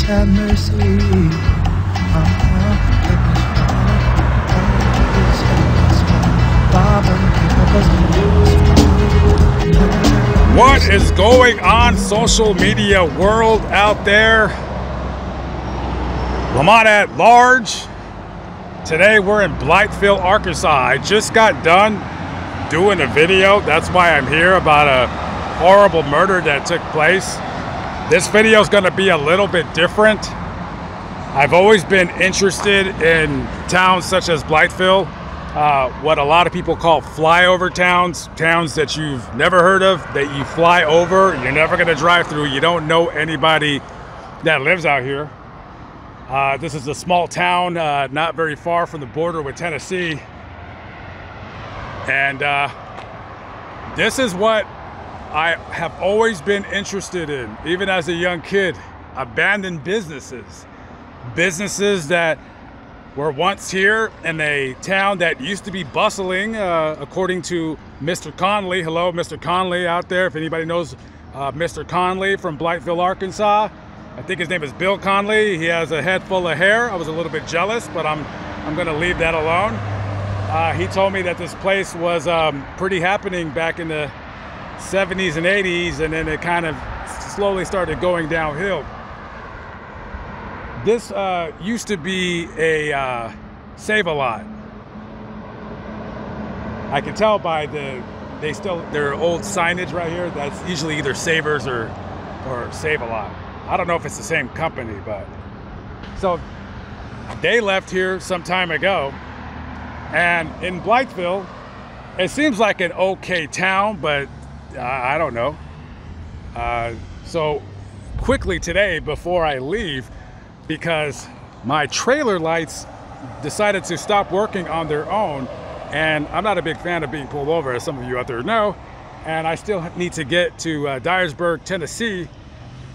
have mercy. What is going on, social media world out there? Lamont at large. Today we're in Blytheville, Arkansas. I just got done doing a video. That's why I'm here, about a horrible murder that took place. This video is going to be a little bit different. I've always been interested in towns such as Blytheville, what a lot of people call flyover towns, towns that you've never heard of, that you fly over, you're never going to drive through, you don't know anybody that lives out here. This is a small town, not very far from the border with Tennessee. And this is what I have always been interested in, even as a young kid. Abandoned businesses. Businesses that were once here in a town that used to be bustling, according to Mr. Conley. Hello, Mr. Conley out there. If anybody knows Mr. Conley from Blytheville, Arkansas. I think his name is Bill Conley. He has a head full of hair. I was a little bit jealous, but I'm gonna leave that alone. He told me that this place was pretty happening back in the 70s and 80s, and then it kind of slowly started going downhill. This used to be a Save-A-Lot. I can tell by their old signage right here. That's usually either Savers or Save-A-Lot. I don't know if it's the same company, but so they left here some time ago. And in Blytheville, it seems like an okay town, but I don't know. So quickly today, before I leave, because my trailer lights decided to stop working on their own, and I'm not a big fan of being pulled over, as some of you out there know, and I still need to get to Dyersburg, Tennessee.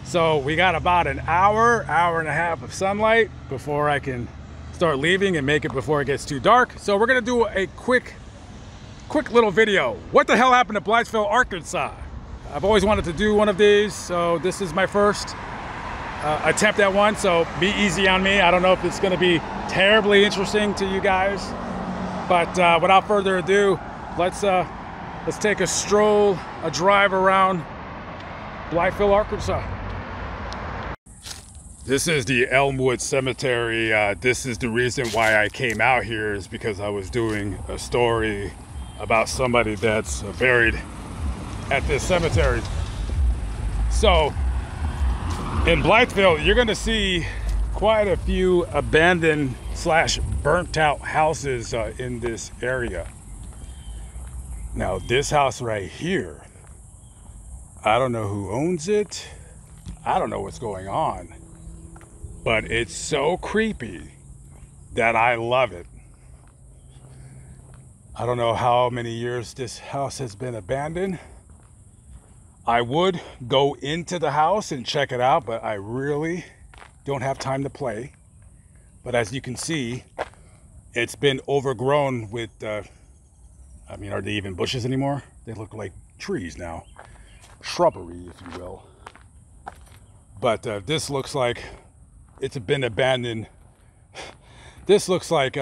So we got about an hour and a half of sunlight before I can start leaving and make it before it gets too dark. So we're gonna do a quick little video. What the hell happened to Blytheville, Arkansas? I've always wanted to do one of these, so this is my first attempt at one, so be easy on me. I don't know if it's gonna be terribly interesting to you guys, but without further ado, let's take a drive around Blytheville, Arkansas. This is the Elmwood Cemetery. This is the reason why I came out here, is because I was doing a story about somebody that's buried at this cemetery. So in Blytheville, you're gonna see quite a few abandoned / burnt out houses in this area. Now this house right here, I don't know who owns it. I don't know what's going on, but it's so creepy that I love it. I don't know how many years this house has been abandoned. I would go into the house and check it out, but I really don't have time to play. But as you can see, it's been overgrown with, I mean, are they even bushes anymore? They look like trees now. Shrubbery, if you will. But this looks like it's been abandoned. This looks like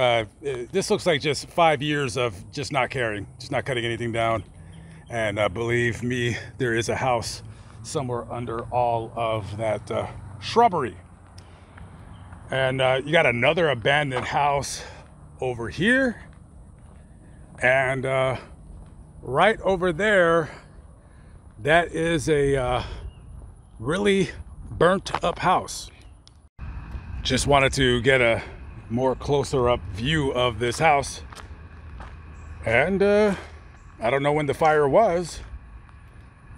just 5 years of just not caring, just not cutting anything down. And believe me, there is a house somewhere under all of that shrubbery. And you got another abandoned house over here, and right over there, that is a really burnt up house. Just wanted to get a more closer up view of this house. And I don't know when the fire was,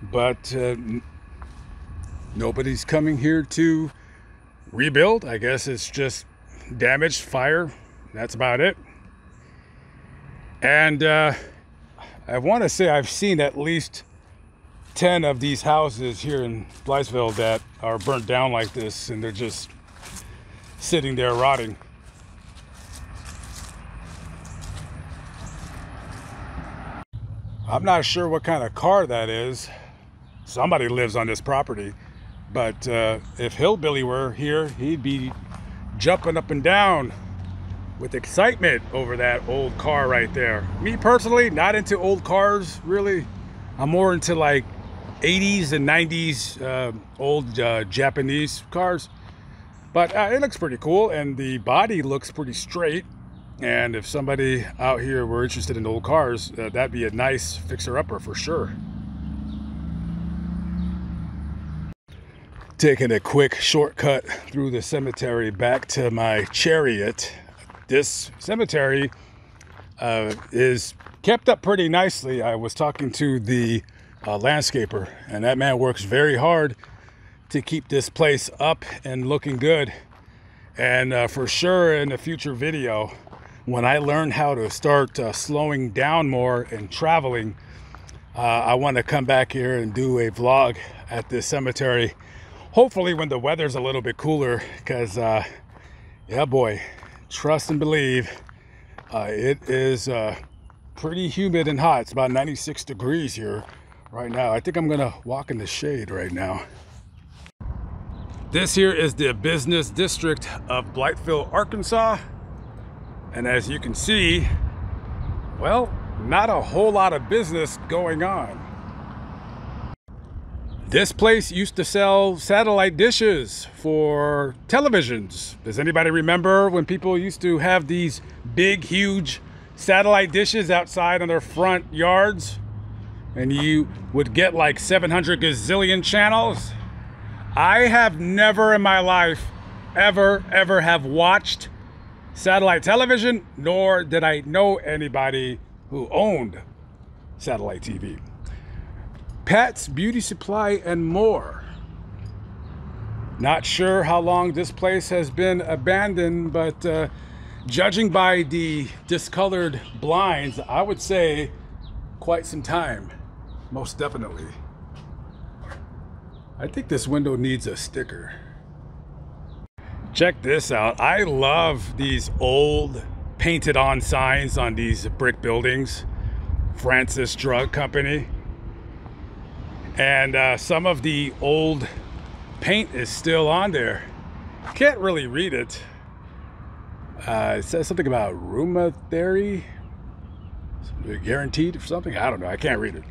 but nobody's coming here to rebuild. I guess it's just damaged, fire, that's about it. And I want to say I've seen at least 10 of these houses here in Blytheville that are burnt down like this, and they're just sitting there rotting. I'm not sure what kind of car that is. Somebody lives on this property. But if Hillbilly were here, he'd be jumping up and down with excitement over that old car right there. Me personally, not into old cars, really. I'm more into like 80s and 90s old Japanese cars. But it looks pretty cool, and the body looks pretty straight. And if somebody out here were interested in old cars, that'd be a nice fixer-upper for sure. Taking a quick shortcut through the cemetery back to my chariot. This cemetery is kept up pretty nicely. I was talking to the landscaper, and that man works very hard to keep this place up and looking good. And for sure in a future video, when I learn how to start slowing down more and traveling, I want to come back here and do a vlog at this cemetery. Hopefully when the weather's a little bit cooler, because yeah boy, trust and believe, it is pretty humid and hot. It's about 96 degrees here right now. I think I'm gonna walk in the shade right now. This here is the business district of Blytheville, Arkansas. And as you can see, well, not a whole lot of business going on. This place used to sell satellite dishes for televisions. Does anybody remember when people used to have these big, huge satellite dishes outside on their front yards? And you would get like 700 gazillion channels? I have never in my life ever have watched satellite television, nor did I know anybody who owned satellite TV. Pets, beauty supply, and more. Not sure how long this place has been abandoned, but judging by the discolored blinds, I would say quite some time, most definitely. I think this window needs a sticker. Check this out. I love these old painted on signs on these brick buildings. Francis Drug Company. And some of the old paint is still on there. Can't really read it. It says something about rheumatoid, guaranteed or something. I don't know. I can't read it.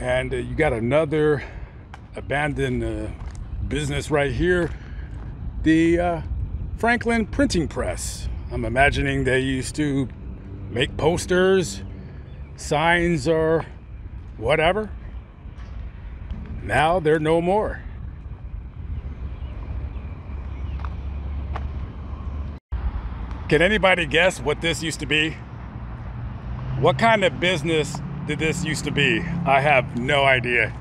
And you got another abandoned business right here. The Franklin Printing Press. I'm imagining they used to make posters, signs, or whatever. Now they're no more. Can anybody guess what this used to be? What kind of business did this used to be? I have no idea.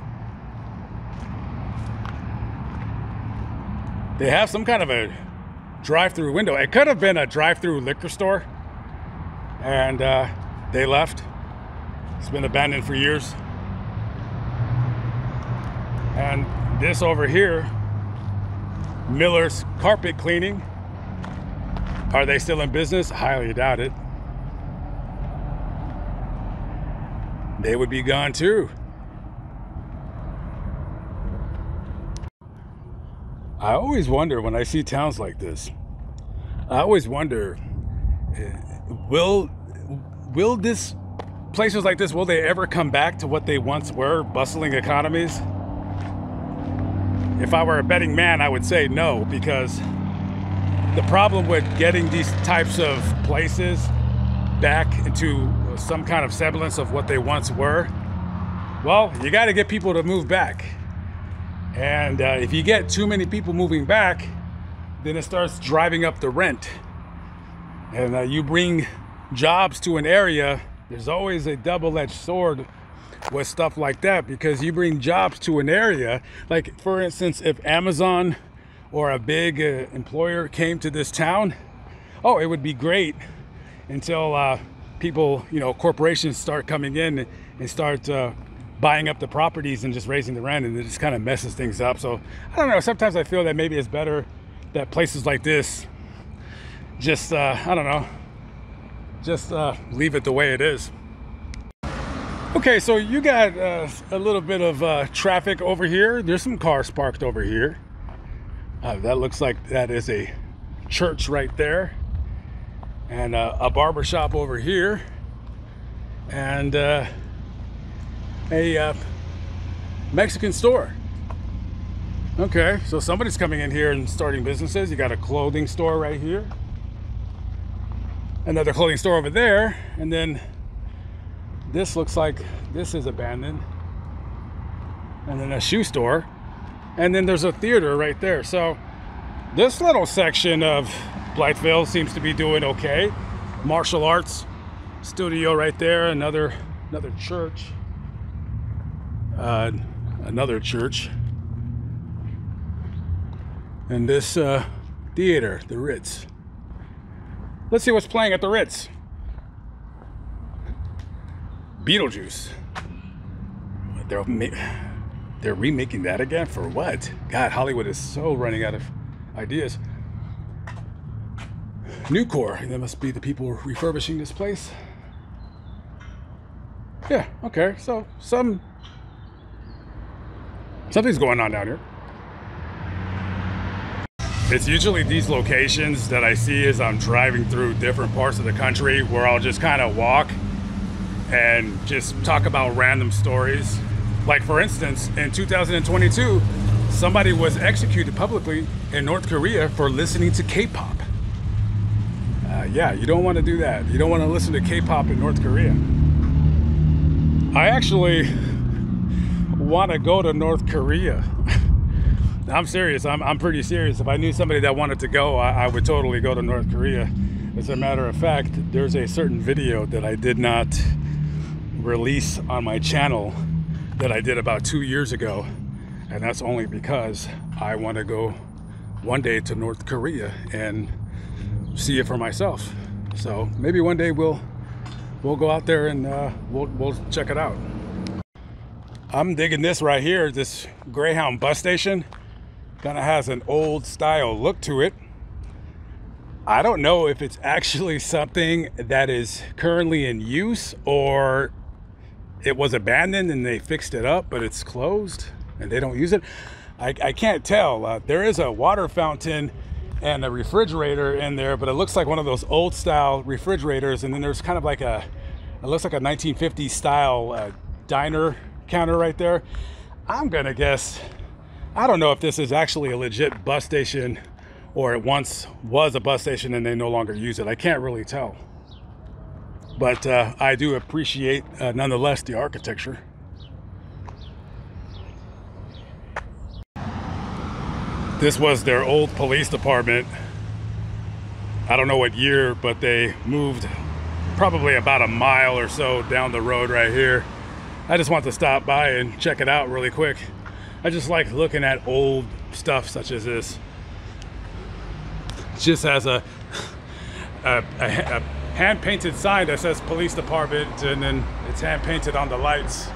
They have some kind of a drive-through window. It could have been a drive-through liquor store, and they left. It's been abandoned for years. And this over here, Miller's Carpet Cleaning. Are they still in business? Highly doubt it. They would be gone too. I always wonder when I see towns like this, I always wonder, will this, places like this, will they ever come back to what they once were, bustling economies? If I were a betting man, I would say no, because the problem with getting these types of places back into some kind of semblance of what they once were, well, you got to get people to move back. And if you get too many people moving back, then it starts driving up the rent. And you bring jobs to an area, there's always a double-edged sword with stuff like that, because you bring jobs to an area, like for instance, if Amazon or a big employer came to this town, oh, it would be great until people, you know, corporations start coming in and start buying up the properties and just raising the rent, and it just kind of messes things up. So I don't know, sometimes I feel that maybe it's better that places like this just I don't know, just leave it the way it is. Okay, so you got a little bit of traffic over here. There's some cars parked over here. That looks like that is a church right there, and a barber shop over here, and a Mexican store. Okay, so somebody's coming in here and starting businesses. You got a clothing store right here, another clothing store over there, and then this looks like this is abandoned, and then a shoe store, and then there's a theater right there. So this little section of Blytheville seems to be doing okay. Martial arts studio right there, another church, another church, and this theater, the Ritz. Let's see what's playing at the Ritz. Beetlejuice. They're remaking that again for what? God, Hollywood is so running out of ideas. Nucor, that must be the people refurbishing this place. Yeah, okay, so something's going on down here. It's usually these locations that I see as I'm driving through different parts of the country where I'll just kind of walk and just talk about random stories. Like, for instance, in 2022, somebody was executed publicly in North Korea for listening to K-pop. Yeah, you don't want to do that. You don't want to listen to K-pop in North Korea. I actually want to go to North Korea. I'm serious. I'm pretty serious. If I knew somebody that wanted to go, I would totally go to North Korea. As a matter of fact, there's a certain video that I did not release on my channel that I did about 2 years ago, and that's only because I want to go one day to North Korea and see it for myself. So maybe one day we'll go out there and we'll check it out. I'm digging this right here. This Greyhound bus station kind of has an old style look to it. I don't know if it's actually something that is currently in use or it was abandoned and they fixed it up, but it's closed and they don't use it. I can't tell. There is a water fountain and a refrigerator in there, but it looks like one of those old style refrigerators. And then there's kind of like it looks like a 1950s style diner counter right there. I'm gonna guess, I don't know if this is actually a legit bus station or it once was a bus station and they no longer use it. I can't really tell. But I do appreciate, nonetheless, the architecture. This was their old police department. I don't know what year, but they moved probably about a mile or so down the road right here. I just want to stop by and check it out really quick. I just like looking at old stuff such as this. It just has a hand-painted sign that says police department, and then it's hand-painted on the lights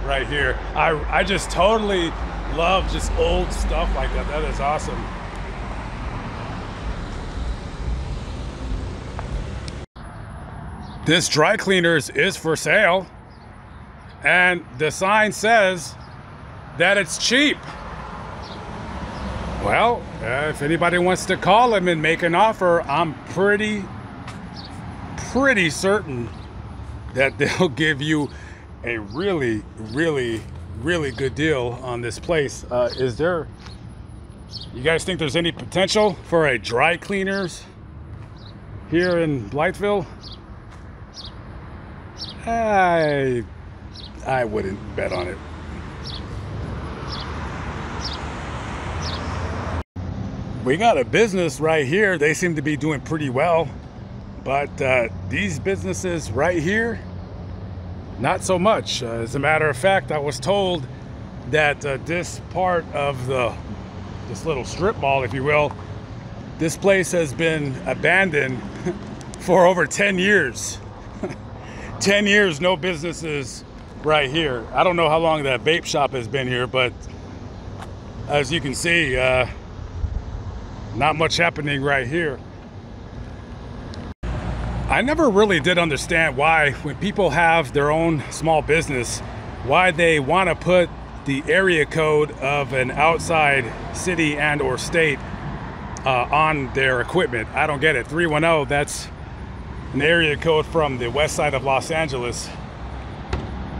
right here. I just totally love just old stuff like that. That is awesome. This dry cleaners is for sale, and the sign says that it's cheap. Well, if anybody wants to call him and make an offer, I'm pretty certain that they'll give you a really good deal on this place. You guys think there's any potential for a dry cleaners here in Blytheville? I wouldn't bet on it. We got a business right here. They seem to be doing pretty well. But these businesses right here, not so much. As a matter of fact, I was told that this part of this little strip mall, if you will, this place has been abandoned for over 10 years. 10 years, no businesses right here. I don't know how long that vape shop has been here, but as you can see, not much happening right here. I never really did understand why, when people have their own small business, why they want to put the area code of an outside city and or state on their equipment. I don't get it. 310, that's an area code from the west side of Los Angeles.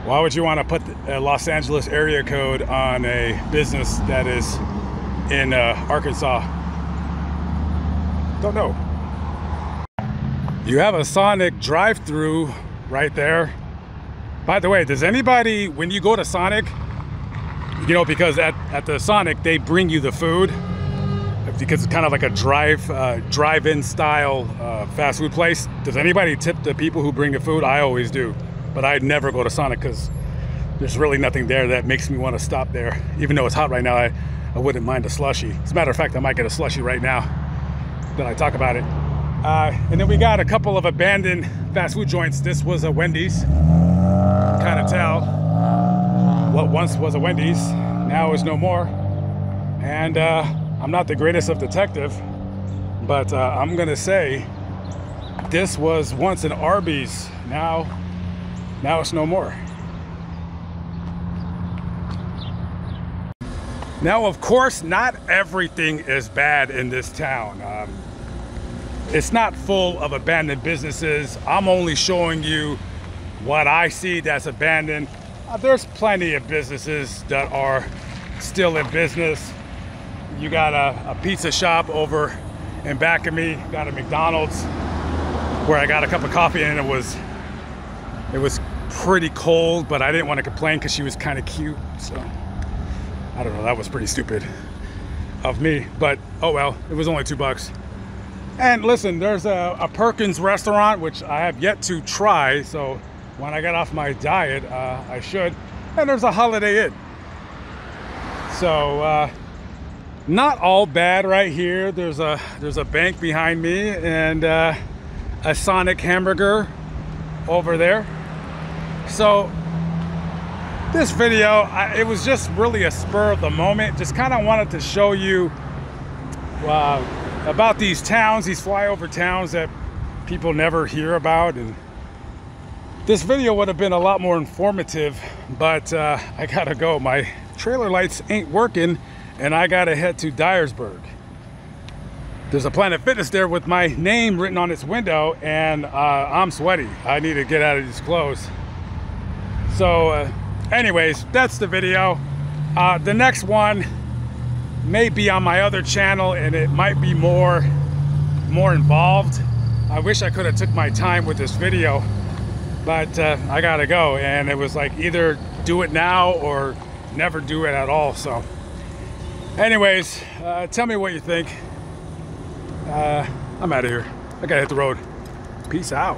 Why would you want to put a Los Angeles area code on a business that is in Arkansas? Don't know. You have a Sonic drive-through right there. By the way, does anybody, when you go to Sonic, you know, because at the Sonic, they bring you the food, because it's kind of like a drive-in style fast food place. Does anybody tip the people who bring the food? I always do, but I never go to Sonic because there's really nothing there that makes me want to stop there. Even though it's hot right now, I wouldn't mind a slushie. As a matter of fact, I might get a slushie right now that I talk about it. And then we got a couple of abandoned fast food joints. This was a Wendy's. Kind of tell what once was a Wendy's now is no more. And I'm not the greatest of detective, but I'm gonna say this was once an Arby's. Now it's no more. Now, of course, not everything is bad in this town. It's not full of abandoned businesses. I'm only showing you what I see that's abandoned. There's plenty of businesses that are still in business. You got a pizza shop over in back of me, got a McDonald's where I got a cup of coffee, and it was pretty cold, but I didn't want to complain because she was kind of cute. So I don't know, that was pretty stupid of me, but oh well, it was only $2. And listen, there's a Perkins restaurant, which I have yet to try, so when I get off my diet, I should. And there's a Holiday Inn. So not all bad right here. There's a bank behind me, and a Sonic hamburger over there. So this video, it was just really a spur of the moment. Just kind of wanted to show you about these towns, these flyover towns that people never hear about. And this video would have been a lot more informative, but I gotta go. My trailer lights ain't working, and I gotta head to Dyersburg. There's a Planet Fitness there with my name written on its window, and I'm sweaty. I need to get out of these clothes. So anyways, that's the video. The next one may be on my other channel, and it might be more involved. I wish I could have took my time with this video, but I gotta go, and it was like either do it now or never do it at all. So anyways, tell me what you think. I'm out of here. I gotta hit the road. Peace out.